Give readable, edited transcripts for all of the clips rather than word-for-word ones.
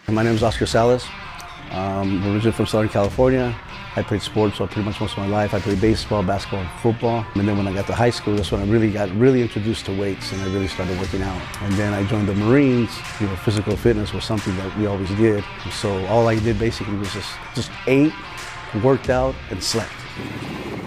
My name is Oscar Salas. I'm originally from Southern California. I played sports pretty much most of my life. I played baseball, basketball, and football. And then when I got to high school, that's when I really got introduced to weights and I really started working out. And then I joined the Marines. Physical fitness was something that we always did. So all I did basically was just ate, worked out, and slept.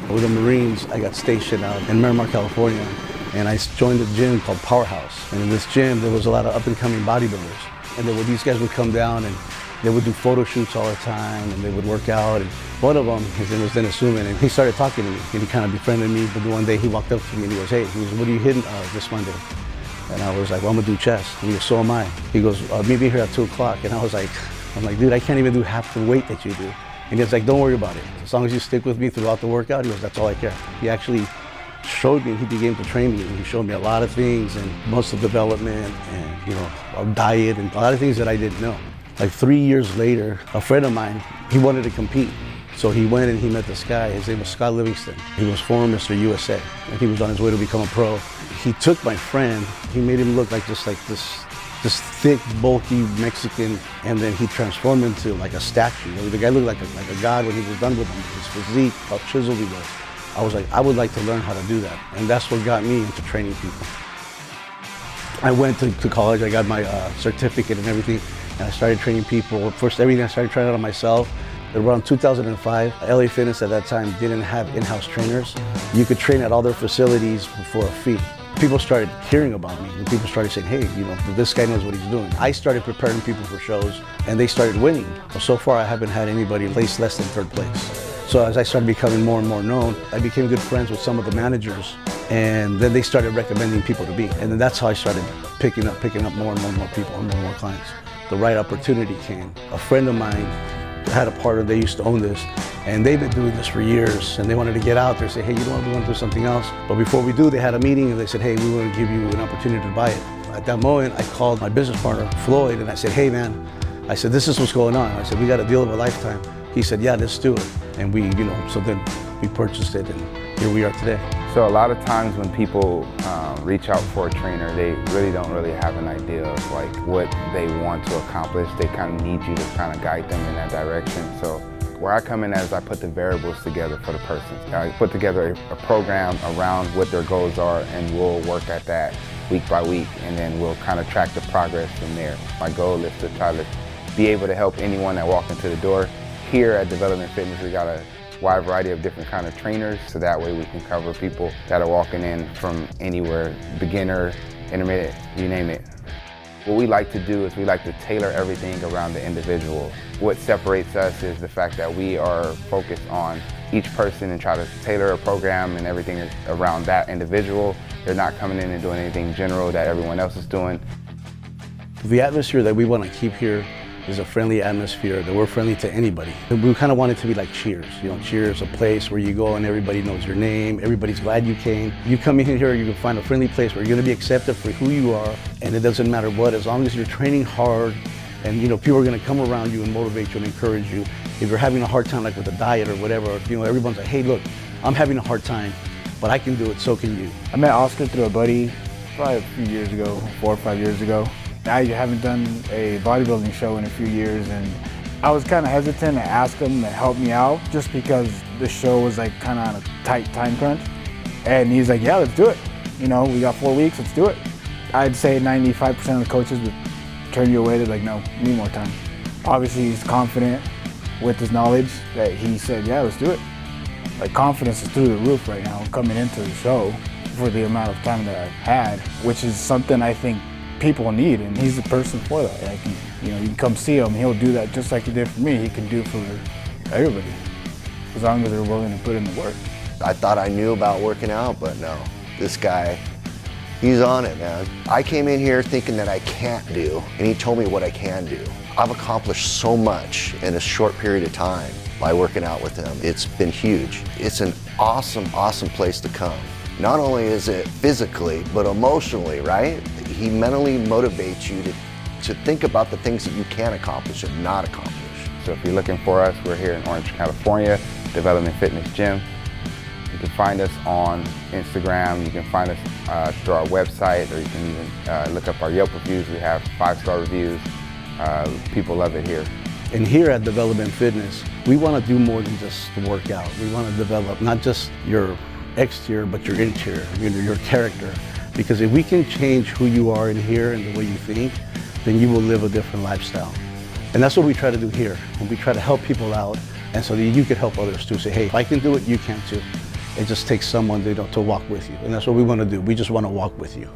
With the Marines, I got stationed out in Miramar, California, and I joined a gym called Powerhouse. And in this gym, there was a lot of up-and-coming bodybuilders. And these guys would come down and they would do photo shoots all the time, and they would work out. And one of them, his name was Dennis Suman, and he started talking to me, and he kind of befriended me. But one day he walked up to me and he goes, "Hey," he goes, "what are you hitting this Monday?" And I was like, "Well, I'm gonna do chest." And he goes, "So am I." He goes, "Meet me here at 2 o'clock." And I was like, "Dude, I can't even do half the weight that you do." And he's like, "Don't worry about it. As long as you stick with me throughout the workout," he goes, "that's all I care." He actually showed me, he began to train me, and he showed me a lot of things, and muscle development, and diet, and a lot of things that I didn't know. Like 3 years later, a friend of mine, he wanted to compete. So he went and he met this guy. His name was Scott Livingston. He was former Mr. USA, and he was on his way to become a pro. He took my friend, he made him look like this thick, bulky Mexican, and then he transformed him into like a statue. The guy looked like a god when he was done with him. His physique, how chiseled he was. I was like, I would like to learn how to do that. And that's what got me into training people. I went to college, I got my certificate and everything, and I started training people. First, everything I started trying out on myself. Around 2005, LA Fitness at that time didn't have in-house trainers. You could train at all their facilities for a fee. People started hearing about me, and people started saying, "Hey, this guy knows what he's doing." I started preparing people for shows, and they started winning. So far, I haven't had anybody place less than third place. So as I started becoming more and more known, I became good friends with some of the managers, and then they started recommending people to me. And then that's how I started picking up more and more people, more and more clients. The right opportunity came. A friend of mine had a partner, they used to own this, and they've been doing this for years, and they wanted to get out there, say, "Hey, we want to do something else." But before we do, they had a meeting, and they said, "Hey, we want to give you an opportunity to buy it." At that moment, I called my business partner, Floyd, and I said, "Hey, man," I said, "this is what's going on." I said, "We got a deal of a lifetime." He said, "Yeah, let's do it." And we, so then we purchased it, and here we are today. So a lot of times when people reach out for a trainer, they really don't have an idea of like what they want to accomplish. They kind of need you to kind of guide them in that direction. So where I come in as I put the variables together for the person. I put together a program around what their goals are, and we'll work at that week by week, and then we'll kind of track the progress from there. My goal is to try to be able to help anyone that walks into the door. Here at Development Fitness, we got a wide variety of different kind of trainers, so that way we can cover people that are walking in from anywhere, beginner, intermediate, you name it. What we like to do is we like to tailor everything around the individual. What separates us is the fact that we are focused on each person and try to tailor a program and everything around that individual. They're not coming in and doing anything general that everyone else is doing. The atmosphere that we want to keep here is a friendly atmosphere, that we're friendly to anybody. We kind of want it to be like Cheers. Cheers, a place where you go and everybody knows your name, everybody's glad you came. You come in here, you can find a friendly place where you're going to be accepted for who you are, and it doesn't matter what, as long as you're training hard, and people are going to come around you and motivate you and encourage you. If you're having a hard time, like with a diet or whatever, everyone's like, "Hey, look, I'm having a hard time, but I can do it, so can you." I met Oscar through a buddy probably a few years ago, 4 or 5 years ago. I haven't done a bodybuilding show in a few years, and I was kind of hesitant to ask him to help me out just because the show was like kind of on a tight time crunch. And he's like, "Yeah, let's do it. We got 4 weeks, let's do it." I'd say 95% of the coaches would turn you away. They're like, "No, we need more time." Obviously, he's confident with his knowledge that he said, "Yeah, let's do it." Like, confidence is through the roof right now coming into the show for the amount of time that I've had, which is something I think people need, and he's the person for that. Like, you can come see him, he'll do that just like he did for me. He can do for everybody, as long as they're willing to put in the work. I thought I knew about working out, but no, this guy, he's on it, man. I came in here thinking that I can't do, and he told me what I can do. I've accomplished so much in a short period of time by working out with him. It's been huge. It's an awesome, awesome place to come. Not only is it physically, but emotionally, right? He mentally motivates you to think about the things that you can accomplish and not accomplish. So if you're looking for us, we're here in Orange, California, Development Fitness Gym. You can find us on Instagram, you can find us through our website, or you can even look up our Yelp reviews. We have 5-star reviews. People love it here. And here at Development Fitness, we want to do more than just work out. We want to develop not just your exterior, but your interior, your character. Because if we can change who you are in here and the way you think, then you will live a different lifestyle. And that's what we try to do here. And we try to help people out, and so that you can help others too. Say, hey, if I can do it, you can too. It just takes someone to walk with you. And that's what we want to do. We just want to walk with you.